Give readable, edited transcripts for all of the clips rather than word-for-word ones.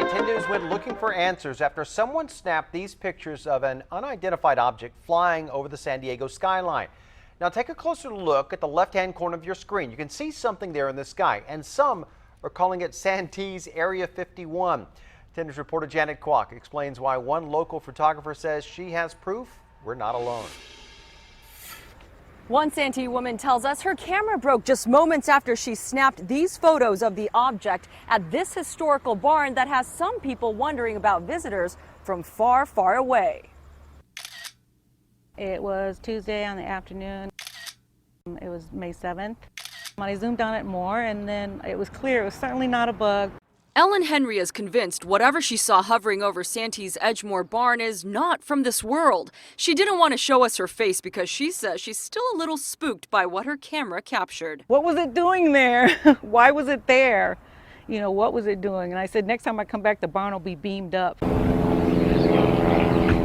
Tonight, 10 News went looking for answers after someone snapped these pictures of an unidentified object flying over the San Diego skyline. Now take a closer look at the left-hand corner of your screen. You can see something there in the sky, and some are calling it Santee's Area 51. 10 News reporter Janet Kwok explains why one local photographer says she has proof we're not alone. One Santee woman tells us her camera broke just moments after she snapped these photos of the object at this historical barn that has some people wondering about visitors from far, far away. It was Tuesday on the afternoon. It was May 7th. I zoomed on it more and then it was clear. It was certainly not a bug. Ellen Henry is convinced whatever she saw hovering over Santee's Edgemoor barn is not from this world. She didn't want to show us her face because she says she's still a little spooked by what her camera captured. What was it doing there? Why was it there? You know, what was it doing? And I said, next time I come back, the barn will be beamed up.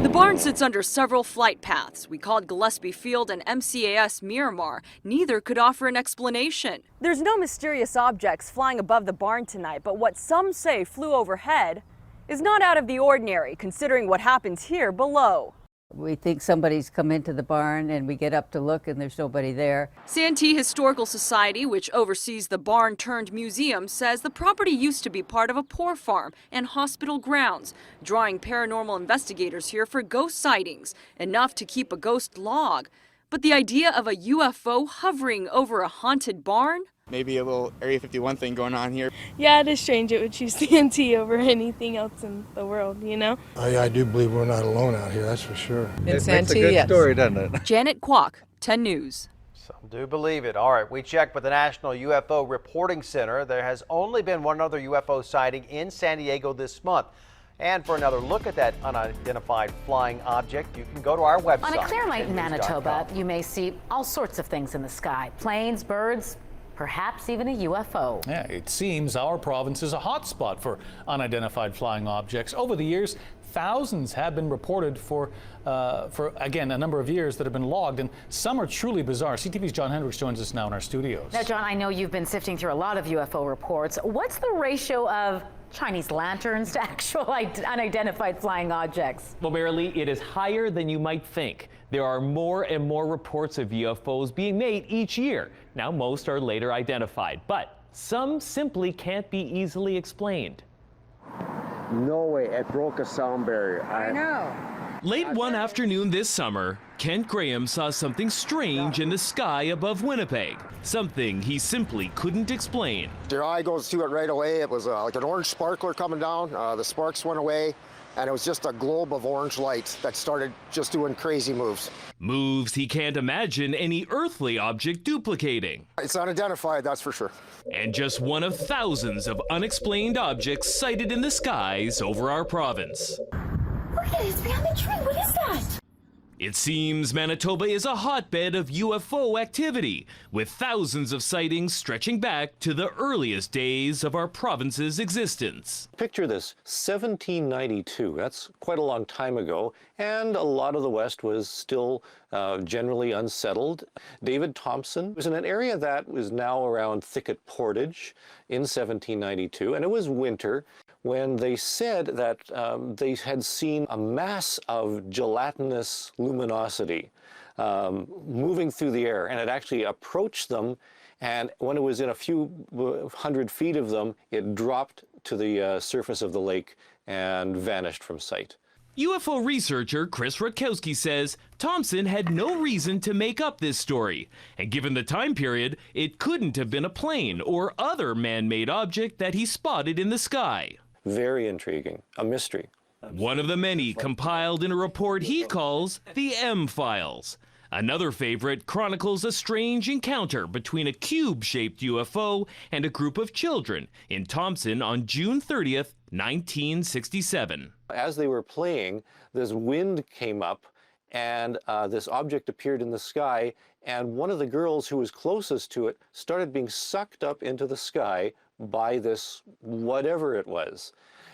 The barn sits under several flight paths. We called Gillespie Field and MCAS Miramar. Neither could offer an explanation. There's no mysterious objects flying above the barn tonight, but what some say flew overhead is not out of the ordinary, considering what happens here below. We think somebody's come into the barn and we get up to look and there's nobody there. Santee Historical Society, which oversees the barn-turned-museum, says the property used to be part of a poor farm and hospital grounds, drawing paranormal investigators here for ghost sightings, enough to keep a ghost log. But the idea of a UFO hovering over a haunted barn? Maybe a little Area 51 thing going on here. Yeah, it is strange. It would choose Santee over anything else in the world, you know? I do believe we're not alone out here, that's for sure. In Santee, yes. It's a good story, doesn't it? Janet Kwok, 10 News. Some do believe it. All right, we checked with the National UFO Reporting Center. There has only been one other UFO sighting in San Diego this month. And for another look at that unidentified flying object, you can go to our website. On a clear night in Manitoba, you may see all sorts of things in the sky. Planes, birds, perhaps even a UFO. Yeah, it seems our province is a hotspot for unidentified flying objects. Over the years, thousands have been reported for again, a number of years that have been logged, and some are truly bizarre. CTV's John Hendricks joins us now in our studios. Now, John, I know you've been sifting through a lot of UFO reports. What's the ratio of Chinese lanterns to actual unidentified flying objects? Well, Marilee, it is higher than you might think. There are more and more reports of UFOs being made each year. Now, most are later identified, but some simply can't be easily explained. No way, it broke a sound barrier. I know. Late one afternoon this summer, Kent Graham saw something strange in the sky above Winnipeg. Something he simply couldn't explain. Your eye goes to it right away. It was like an orange sparkler coming down. The sparks went away, and it was just a globe of orange light that started just doing crazy moves. Moves he can't imagine any earthly object duplicating. It's unidentified, that's for sure. And just one of thousands of unexplained objects sighted in the skies over our province. Look at it, it's behind the tree. What is that? It seems Manitoba is a hotbed of UFO activity, with thousands of sightings stretching back to the earliest days of our province's existence. Picture this, 1792, that's quite a long time ago, and a lot of the West was still generally unsettled. David Thompson was in an area that was now around Thicket Portage in 1792, and it was winter, when they said that they had seen a mass of gelatinous luminosity moving through the air, and it actually approached them, and when it was in a few hundred feet of them, it dropped to the surface of the lake and vanished from sight. UFO researcher Chris Rutkowski says Thompson had no reason to make up this story, and given the time period, it couldn't have been a plane or other man-made object that he spotted in the sky. Very intriguing, a mystery. One of the many compiled in a report he calls the M-Files. Another favorite chronicles a strange encounter between a cube-shaped UFO and a group of children in Thompson on June 30th, 1967. As they were playing, this wind came up and this object appeared in the sky, and one of the girls who was closest to it started being sucked up into the sky by this whatever it was.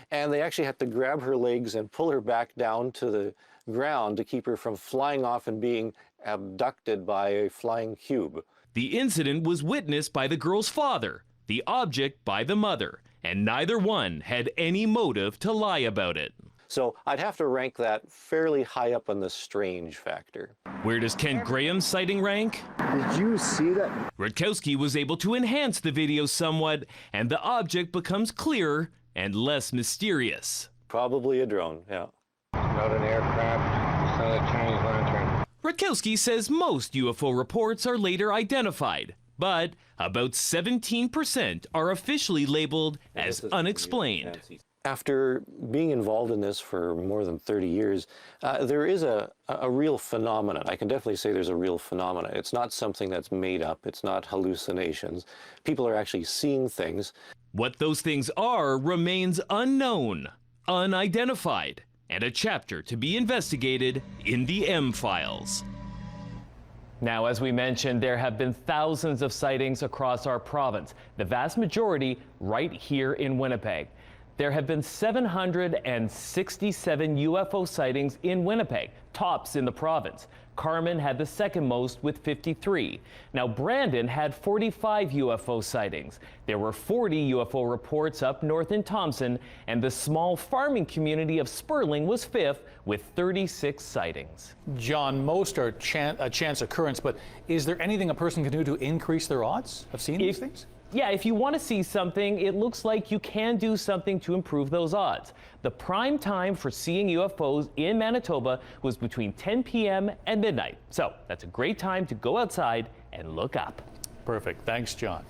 And they actually had to grab her legs and pull her back down to the ground to keep her from flying off and being abducted by a flying cube. The incident was witnessed by the girl's father, the object by the mother, and neither one had any motive to lie about it. So I'd have to rank that fairly high up on the strange factor. Where does Kent Graham's sighting rank? Did you see that? Rutkowski was able to enhance the video somewhat, and the object becomes clearer and less mysterious. Probably a drone, yeah. Not an aircraft, it's not a Chinese lantern. Rutkowski says most UFO reports are later identified, but about 17% are officially labeled as unexplained. After being involved in this for more than 30 years, there is a real phenomenon. I can definitely say there's a real phenomenon. It's not something that's made up. It's not hallucinations. People are actually seeing things. What those things are remains unknown, unidentified, and a chapter to be investigated in the M-Files. Now, as we mentioned, there have been thousands of sightings across our province, the vast majority right here in Winnipeg. There have been 767 UFO sightings in Winnipeg, tops in the province. Carman had the second most with 53. Now, Brandon had 45 UFO sightings. There were 40 UFO reports up north in Thompson, and the small farming community of Sperling was fifth with 36 sightings. John, most are a chance occurrence, but is there anything a person can do to increase their odds of seeing these things? Yeah, if you want to see something, it looks like you can do something to improve those odds. The prime time for seeing UFOs in Manitoba was between 10 p.m. and midnight. So that's a great time to go outside and look up. Perfect. Thanks, John.